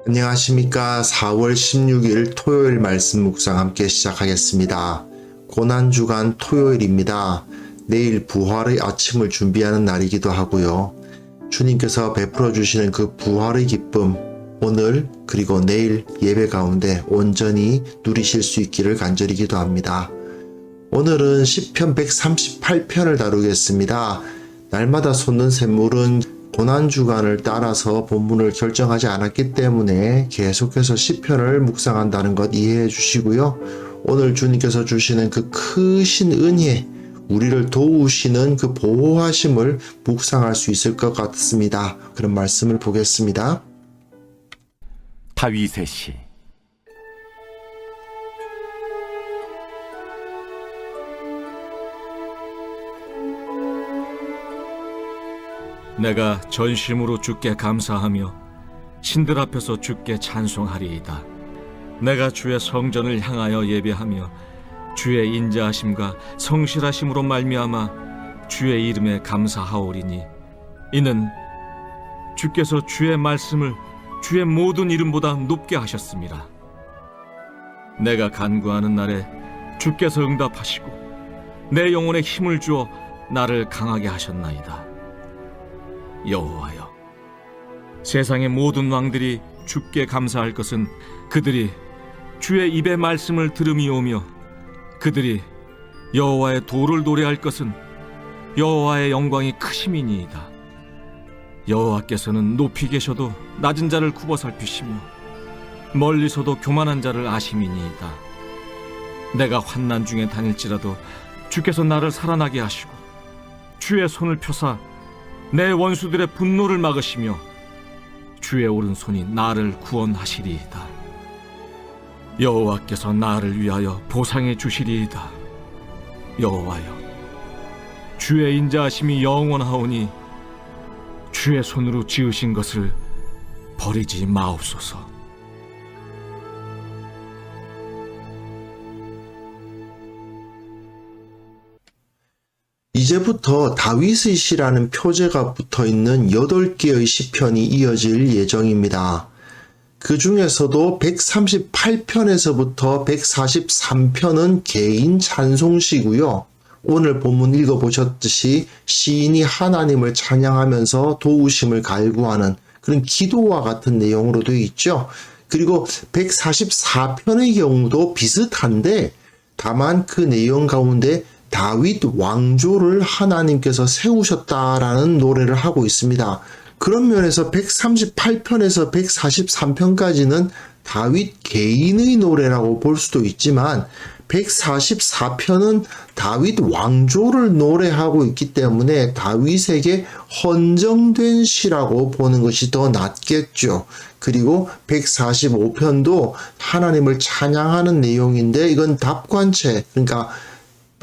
안녕하십니까. 4월 16일 토요일 말씀 묵상 함께 시작하겠습니다. 고난주간 토요일입니다. 내일 부활의 아침을 준비하는 날이기도 하고요. 주님께서 베풀어 주시는 그 부활의 기쁨, 오늘 그리고 내일 예배 가운데 온전히 누리실 수 있기를 간절히 기도합니다. 오늘은 시편 138편을 다루겠습니다. 날마다 솟는 샘물은 고난주간을 따라서 본문을 결정하지 않았기 때문에 계속해서 시편을 묵상한다는 것 이해해 주시고요. 오늘 주님께서 주시는 그 크신 은혜, 우리를 도우시는 그 보호하심을 묵상할 수 있을 것 같습니다. 그런 말씀을 보겠습니다. 다윗의 시. 내가 전심으로 주께 감사하며 신들 앞에서 주께 찬송하리이다. 내가 주의 성전을 향하여 예배하며 주의 인자하심과 성실하심으로 말미암아 주의 이름에 감사하오리니 이는 주께서 주의 말씀을 주의 모든 이름보다 높게 하셨습니다. 내가 간구하는 날에 주께서 응답하시고 내 영혼에 힘을 주어 나를 강하게 하셨나이다. 여호와여, 세상의 모든 왕들이 주께 감사할 것은 그들이 주의 입의 말씀을 들음이오며 그들이 여호와의 도를 노래할 것은 여호와의 영광이 크심이니이다. 여호와께서는 높이 계셔도 낮은 자를 굽어 살피시며 멀리서도 교만한 자를 아심이니이다. 내가 환난 중에 다닐지라도 주께서 나를 살아나게 하시고 주의 손을 펴사 내 원수들의 분노를 막으시며 주의 오른손이 나를 구원하시리이다. 여호와께서 나를 위하여 보상해 주시리이다. 여호와여, 주의 인자하심이 영원하오니 주의 손으로 지으신 것을 버리지 마옵소서. 이제부터 다윗의 시라는 표제가 붙어있는 8개의 시편이 이어질 예정입니다. 그 중에서도 138편에서부터 143편은 개인 찬송시고요. 오늘 본문 읽어보셨듯이 시인이 하나님을 찬양하면서 도우심을 갈구하는 그런 기도와 같은 내용으로 되어 있죠. 그리고 144편의 경우도 비슷한데 다만 그 내용 가운데 다윗 왕조를 하나님께서 세우셨다라는 노래를 하고 있습니다. 그런 면에서 138편에서 143편까지는 다윗 개인의 노래라고 볼 수도 있지만 144편은 다윗 왕조를 노래하고 있기 때문에 다윗에게 헌정된 시라고 보는 것이 더 낫겠죠. 그리고 145편도 하나님을 찬양하는 내용인데 이건 답관체, 그러니까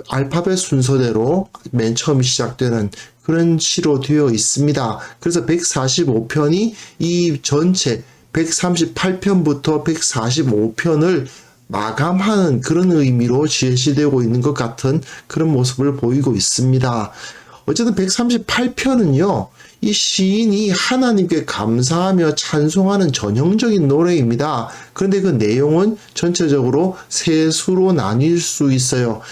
알파벳 순서대로 맨 처음 시작되는 그런 시로 되어 있습니다. 그래서 145편이 이 전체 138편부터 145편을 마감하는 그런 의미로 제시되고 있는 것 같은 그런 모습을 보이고 있습니다. 어쨌든 138편은요, 이 시인이 하나님께 감사하며 찬송하는 전형적인 노래입니다. 그런데 그 내용은 전체적으로 세 수로 나뉠 수 있어요.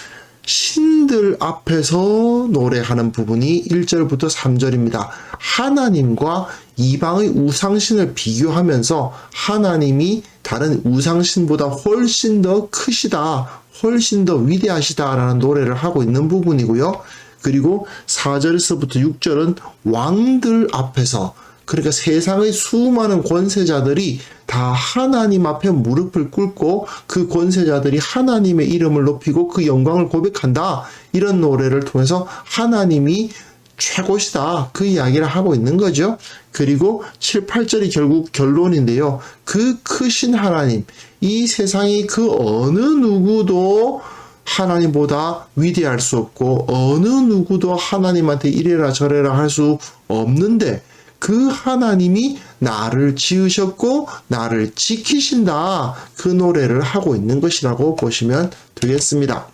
신들 앞에서 노래하는 부분이 1절부터 3절입니다. 하나님과 이방의 우상신을 비교하면서 하나님이 다른 우상신보다 훨씬 더 크시다, 훨씬 더 위대하시다라는 노래를 하고 있는 부분이고요. 그리고 4절에서부터 6절은 왕들 앞에서, 그러니까 세상의 수많은 권세자들이 다 하나님 앞에 무릎을 꿇고 그 권세자들이 하나님의 이름을 높이고 그 영광을 고백한다. 이런 노래를 통해서 하나님이 최고시다. 그 이야기를 하고 있는 거죠. 그리고 7, 8절이 결국 결론인데요. 그 크신 하나님, 이 세상이 그 어느 누구도 하나님보다 위대할 수 없고 어느 누구도 하나님한테 이래라 저래라 할 수 없는데 그 하나님이 나를 지으셨고 나를 지키신다. 그 노래를 하고 있는 것이라고 보시면 되겠습니다.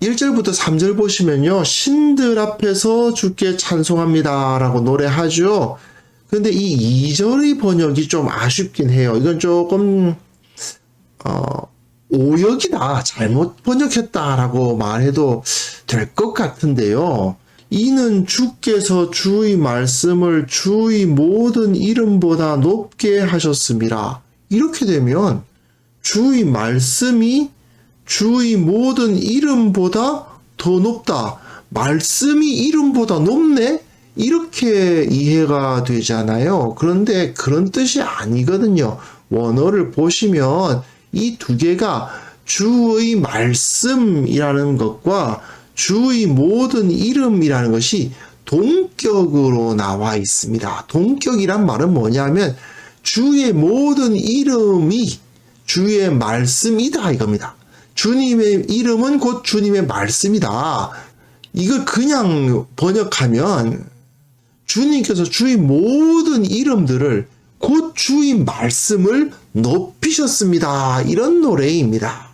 1절부터 3절 보시면요. 신들 앞에서 주께 찬송합니다 라고 노래하죠. 근데 이 2절의 번역이 좀 아쉽긴 해요. 이건 조금 오역이다, 잘못 번역했다라고 말해도 될 것 같은데요. 이는 주께서 주의 말씀을 주의 모든 이름보다 높게 하셨습니다. 이렇게 되면 주의 말씀이 주의 모든 이름보다 더 높다. 말씀이 이름보다 높네? 이렇게 이해가 되잖아요. 그런데 그런 뜻이 아니거든요. 원어를 보시면 이 두 개가 주의 말씀이라는 것과 주의 모든 이름이라는 것이 동격으로 나와 있습니다. 동격이란 말은 뭐냐면 주의 모든 이름이 주의 말씀이다 이겁니다. 주님의 이름은 곧 주님의 말씀이다. 이걸 그냥 번역하면 주님께서 주의 모든 이름들을 곧 주의 말씀을 높이셨습니다. 이런 노래입니다.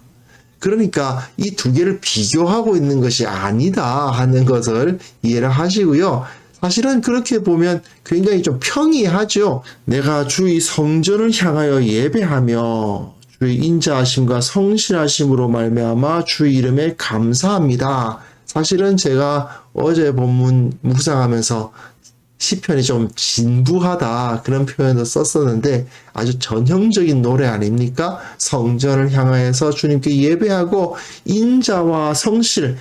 그러니까 이 두 개를 비교하고 있는 것이 아니다 하는 것을 이해를 하시고요. 사실은 그렇게 보면 굉장히 좀 평이하죠. 내가 주의 성전을 향하여 예배하며 주의 인자하심과 성실하심으로 말미암아 주의 이름에 감사합니다. 사실은 제가 어제 본문 묵상하면서 시편이 좀 진부하다 그런 표현을 썼었는데 아주 전형적인 노래 아닙니까? 성전을 향하여서 주님께 예배하고 인자와 성실,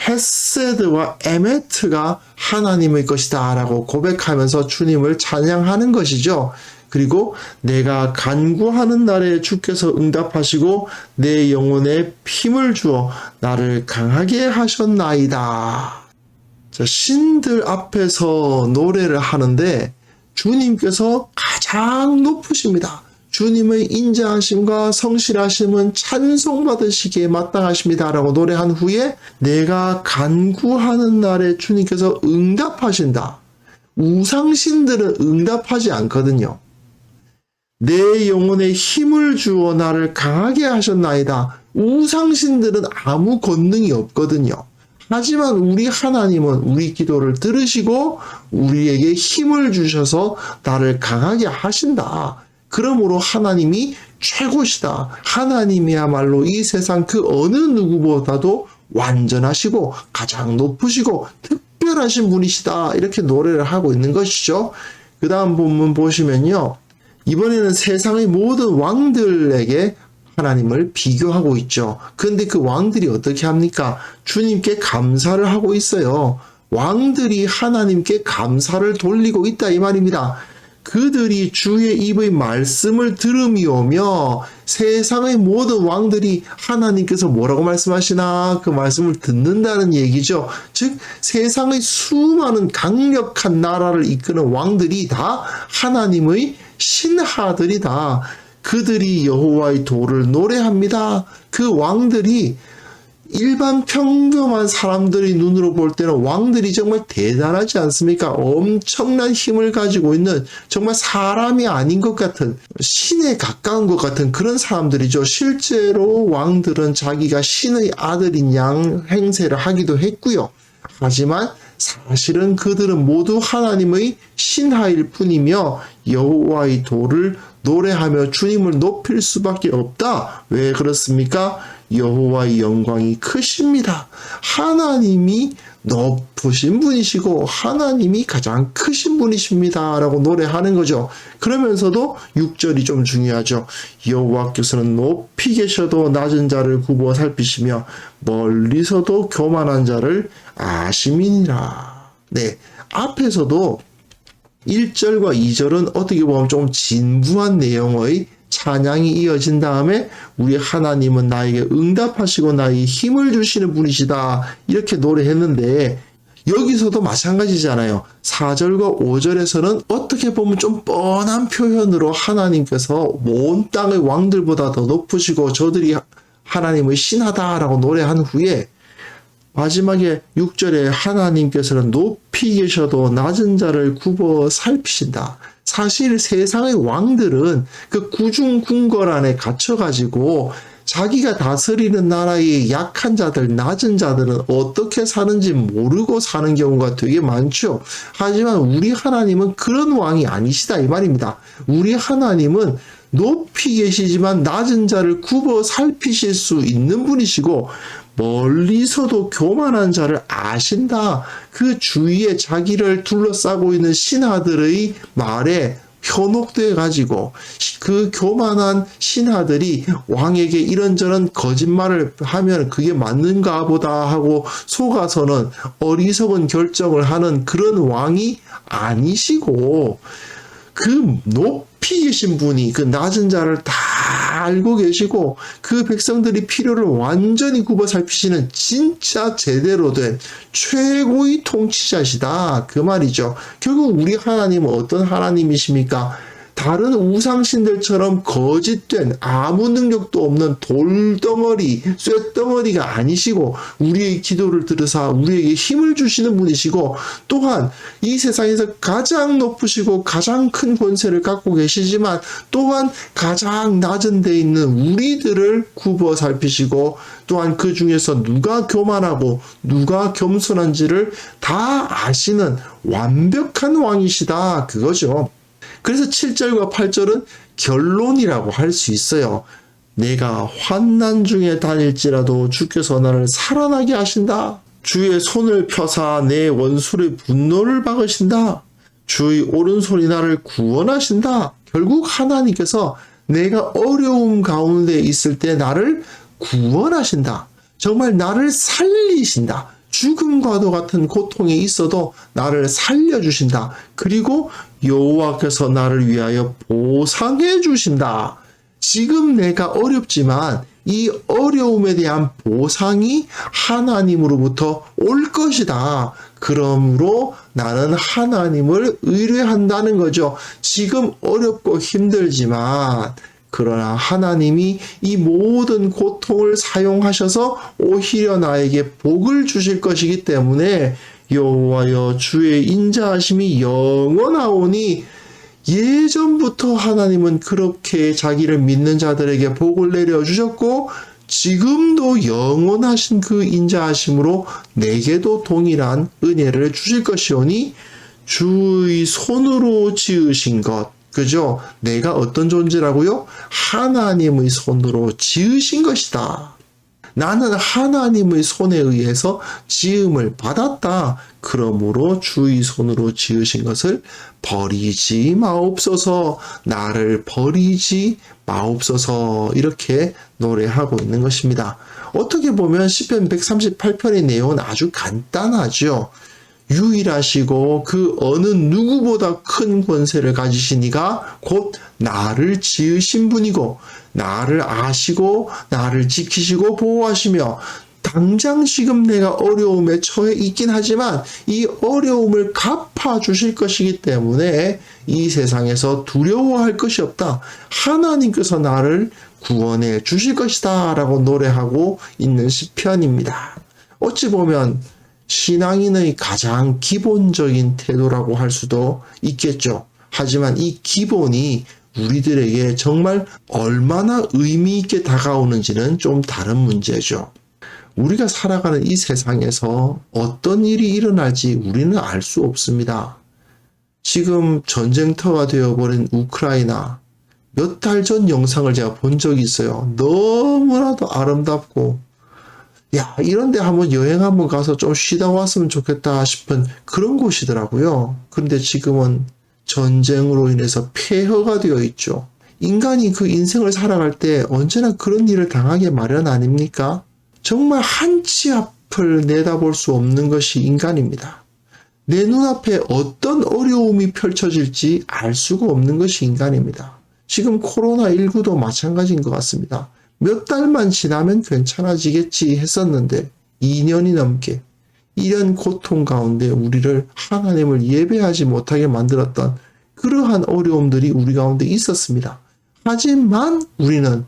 헤세드와 에메트가 하나님의 것이다 라고 고백하면서 주님을 찬양하는 것이죠. 그리고 내가 간구하는 날에 주께서 응답하시고 내 영혼에 힘을 주어 나를 강하게 하셨나이다. 신들 앞에서 노래를 하는데 주님께서 가장 높으십니다. 주님의 인자하심과 성실하심은 찬송받으시기에 마땅하십니다 라고 노래한 후에 내가 간구하는 날에 주님께서 응답하신다. 우상신들은 응답하지 않거든요. 내 영혼에 힘을 주어 나를 강하게 하셨나이다. 우상신들은 아무 권능이 없거든요. 하지만 우리 하나님은 우리 기도를 들으시고 우리에게 힘을 주셔서 나를 강하게 하신다. 그러므로 하나님이 최고시다. 하나님이야말로 이 세상 그 어느 누구보다도 완전하시고 가장 높으시고 특별하신 분이시다. 이렇게 노래를 하고 있는 것이죠. 그 다음 본문 보시면요. 이번에는 세상의 모든 왕들에게 하나님을 비교하고 있죠. 그런데 그 왕들이 어떻게 합니까? 주님께 감사를 하고 있어요. 왕들이 하나님께 감사를 돌리고 있다 이 말입니다. 그들이 주의 입의 말씀을 들으며오며 세상의 모든 왕들이 하나님께서 뭐라고 말씀하시나 그 말씀을 듣는다는 얘기죠. 즉 세상의 수많은 강력한 나라를 이끄는 왕들이 다 하나님의 신하들이다. 그들이 여호와의 도를 노래합니다. 그 왕들이 일반 평범한 사람들의 눈으로 볼 때는 왕들이 정말 대단하지 않습니까? 엄청난 힘을 가지고 있는 정말 사람이 아닌 것 같은 신에 가까운 것 같은 그런 사람들이죠. 실제로 왕들은 자기가 신의 아들인 양 행세를 하기도 했고요. 하지만 사실은 그들은 모두 하나님의 신하일 뿐이며 여호와의 도를 노래하며 주님을 높일 수밖에 없다. 왜 그렇습니까? 여호와의 영광이 크십니다. 하나님이 높으신 분이시고 하나님이 가장 크신 분이십니다. 라고 노래하는 거죠. 그러면서도 6절이 좀 중요하죠. 여호와께서는 높이 계셔도 낮은 자를 굽어 살피시며 멀리서도 교만한 자를 아심이니라. 네, 앞에서도 1절과 2절은 어떻게 보면 좀 진부한 내용의 찬양이 이어진 다음에 우리 하나님은 나에게 응답하시고 나에게 힘을 주시는 분이시다 이렇게 노래했는데 여기서도 마찬가지잖아요. 4절과 5절에서는 어떻게 보면 좀 뻔한 표현으로 하나님께서 온 땅의 왕들보다 더 높으시고 저들이 하나님의 신하다라고 노래한 후에 마지막에 6절에 하나님께서는 높이 계셔도 낮은 자를 굽어 살피신다. 사실 세상의 왕들은 그 구중궁궐 안에 갇혀가지고 자기가 다스리는 나라의 약한 자들, 낮은 자들은 어떻게 사는지 모르고 사는 경우가 되게 많죠. 하지만 우리 하나님은 그런 왕이 아니시다 이 말입니다. 우리 하나님은 높이 계시지만 낮은 자를 굽어 살피실 수 있는 분이시고 멀리서도 교만한 자를 아신다. 그 주위에 자기를 둘러싸고 있는 신하들의 말에 현혹돼 가지고 그 교만한 신하들이 왕에게 이런저런 거짓말을 하면 그게 맞는가 보다 하고 속아서는 어리석은 결정을 하는 그런 왕이 아니시고 그 높이 계신 분이 그 낮은 자를 다 알고 계시고 그 백성들이 필요를 완전히 굽어 살피시는 진짜 제대로 된 최고의 통치자시다. 그 말이죠. 결국 우리 하나님은 어떤 하나님이십니까? 다른 우상신들처럼 거짓된 아무 능력도 없는 돌덩어리, 쇳덩어리가 아니시고 우리의 기도를 들으사 우리에게 힘을 주시는 분이시고 또한 이 세상에서 가장 높으시고 가장 큰 권세를 갖고 계시지만 또한 가장 낮은 데 있는 우리들을 굽어 살피시고 또한 그 중에서 누가 교만하고 누가 겸손한지를 다 아시는 완벽한 왕이시다. 그거죠. 그래서 7절과 8절은 결론이라고 할 수 있어요. 내가 환난 중에 다닐지라도 주께서 나를 살아나게 하신다. 주의 손을 펴사 내 원수의 분노를 박으신다. 주의 오른손이 나를 구원하신다. 결국 하나님께서 내가 어려움 가운데 있을 때 나를 구원하신다. 정말 나를 살리신다. 죽음과도 같은 고통에 있어도 나를 살려주신다. 그리고 여호와께서 나를 위하여 보상해 주신다. 지금 내가 어렵지만 이 어려움에 대한 보상이 하나님으로부터 올 것이다. 그러므로 나는 하나님을 의뢰한다는 거죠. 지금 어렵고 힘들지만 그러나 하나님이 이 모든 고통을 사용하셔서 오히려 나에게 복을 주실 것이기 때문에 여호와여 주의 인자하심이 영원하오니 예전부터 하나님은 그렇게 자기를 믿는 자들에게 복을 내려주셨고 지금도 영원하신 그 인자하심으로 내게도 동일한 은혜를 주실 것이오니 주의 손으로 지으신 것 그죠? 내가 어떤 존재라고요? 하나님의 손으로 지으신 것이다. 나는 하나님의 손에 의해서 지음을 받았다. 그러므로 주의 손으로 지으신 것을 버리지 마옵소서. 나를 버리지 마옵소서. 이렇게 노래하고 있는 것입니다. 어떻게 보면 시편 138편의 내용은 아주 간단하죠. 유일하시고 그 어느 누구보다 큰 권세를 가지신 이가 곧 나를 지으신 분이고 나를 아시고 나를 지키시고 보호하시며 당장 지금 내가 어려움에 처해 있긴 하지만 이 어려움을 갚아주실 것이기 때문에 이 세상에서 두려워할 것이 없다. 하나님께서 나를 구원해 주실 것이다 라고 노래하고 있는 시편입니다. 어찌 보면 신앙인의 가장 기본적인 태도라고 할 수도 있겠죠. 하지만 이 기본이 우리들에게 정말 얼마나 의미 있게 다가오는지는 좀 다른 문제죠. 우리가 살아가는 이 세상에서 어떤 일이 일어날지 우리는 알 수 없습니다. 지금 전쟁터가 되어버린 우크라이나 몇 달 전 영상을 제가 본 적이 있어요. 너무나도 아름답고 야, 이런데 한번 여행 한번 가서 좀 쉬다 왔으면 좋겠다 싶은 그런 곳이더라고요. 그런데 지금은 전쟁으로 인해서 폐허가 되어 있죠. 인간이 그 인생을 살아갈 때 언제나 그런 일을 당하게 마련 아닙니까? 정말 한치 앞을 내다볼 수 없는 것이 인간입니다. 내 눈앞에 어떤 어려움이 펼쳐질지 알 수가 없는 것이 인간입니다. 지금 코로나19도 마찬가지인 것 같습니다. 몇 달만 지나면 괜찮아지겠지 했었는데 2년이 넘게 이런 고통 가운데 우리를 하나님을 예배하지 못하게 만들었던 그러한 어려움들이 우리 가운데 있었습니다. 하지만 우리는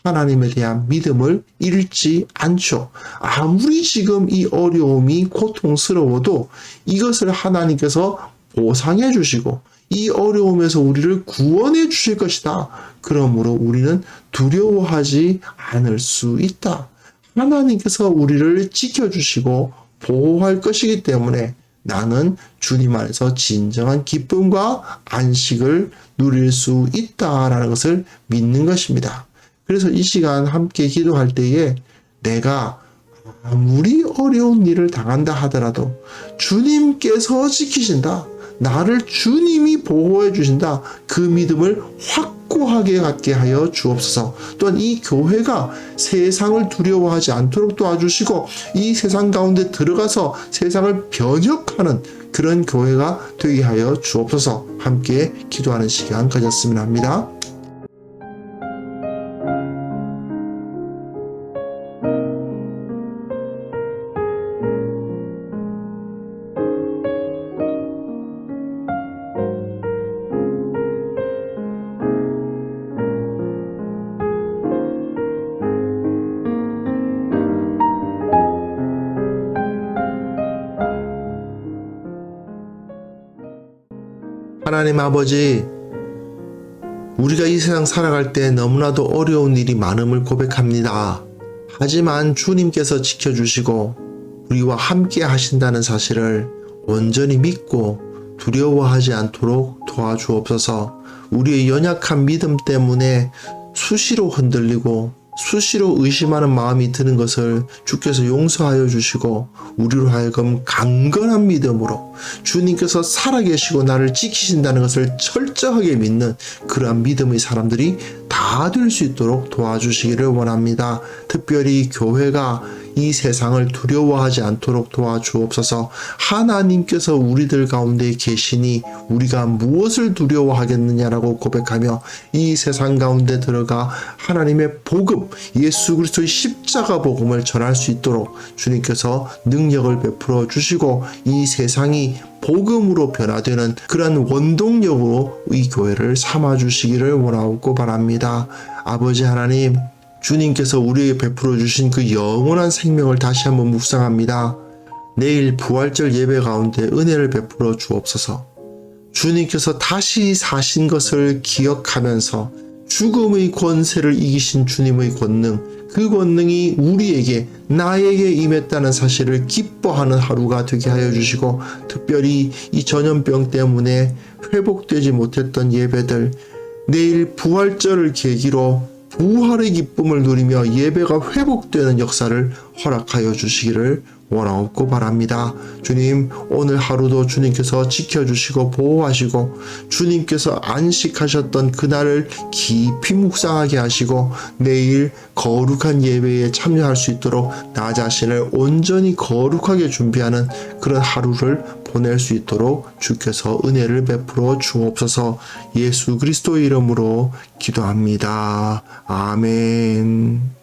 하나님에 대한 믿음을 잃지 않죠. 아무리 지금 이 어려움이 고통스러워도 이것을 하나님께서 보상해 주시고 이 어려움에서 우리를 구원해 주실 것이다. 그러므로 우리는 두려워하지 않을 수 있다. 하나님께서 우리를 지켜주시고 보호할 것이기 때문에 나는 주님 안에서 진정한 기쁨과 안식을 누릴 수 있다라는 것을 믿는 것입니다. 그래서 이 시간 함께 기도할 때에 내가 아무리 어려운 일을 당한다 하더라도 주님께서 지키신다. 나를 주님이 보호해 주신다. 그 믿음을 확고하게 갖게 하여 주옵소서. 또한 이 교회가 세상을 두려워하지 않도록 도와주시고 이 세상 가운데 들어가서 세상을 변혁하는 그런 교회가 되게 하여 주옵소서. 함께 기도하는 시간 가졌으면 합니다. 하나님 아버지, 우리가 이 세상 살아갈 때 너무나도 어려운 일이 많음을 고백합니다. 하지만 주님께서 지켜주시고 우리와 함께 하신다는 사실을 온전히 믿고 두려워하지 않도록 도와주옵소서. 우리의 연약한 믿음 때문에 수시로 흔들리고 수시로 의심하는 마음이 드는 것을 주께서 용서하여 주시고 우리로 하여금 강건한 믿음으로 주님께서 살아계시고 나를 지키신다는 것을 철저하게 믿는 그러한 믿음의 사람들이 다 될 수 있도록 도와주시기를 원합니다. 특별히 교회가 이 세상을 두려워하지 않도록 도와주옵소서. 하나님께서 우리들 가운데 계시니 우리가 무엇을 두려워하겠느냐라고 고백하며 이 세상 가운데 들어가 하나님의 복음, 예수 그리스도의 십자가 복음을 전할 수 있도록 주님께서 능력을 베풀어 주시고 이 세상이 복음으로 변화되는 그런 원동력으로 이 교회를 삼아 주시기를 원하고 바랍니다. 아버지 하나님, 주님께서 우리에게 베풀어 주신 그 영원한 생명을 다시 한번 묵상합니다. 내일 부활절 예배 가운데 은혜를 베풀어 주옵소서. 주님께서 다시 사신 것을 기억하면서 죽음의 권세를 이기신 주님의 권능, 그 권능이 우리에게, 나에게 임했다는 사실을 기뻐하는 하루가 되게 하여 주시고, 특별히 이 전염병 때문에 회복되지 못했던 예배들, 내일 부활절을 계기로 부활의 기쁨을 누리며 예배가 회복되는 역사를 허락하여 주시기를 원하옵고 바랍니다. 주님, 오늘 하루도 주님께서 지켜주시고 보호하시고 주님께서 안식하셨던 그날을 깊이 묵상하게 하시고 내일 거룩한 예배에 참여할 수 있도록 나 자신을 온전히 거룩하게 준비하는 그런 하루를 보낼 수 있도록 주께서 은혜를 베풀어 주옵소서. 예수 그리스도의 이름으로 기도합니다. 아멘.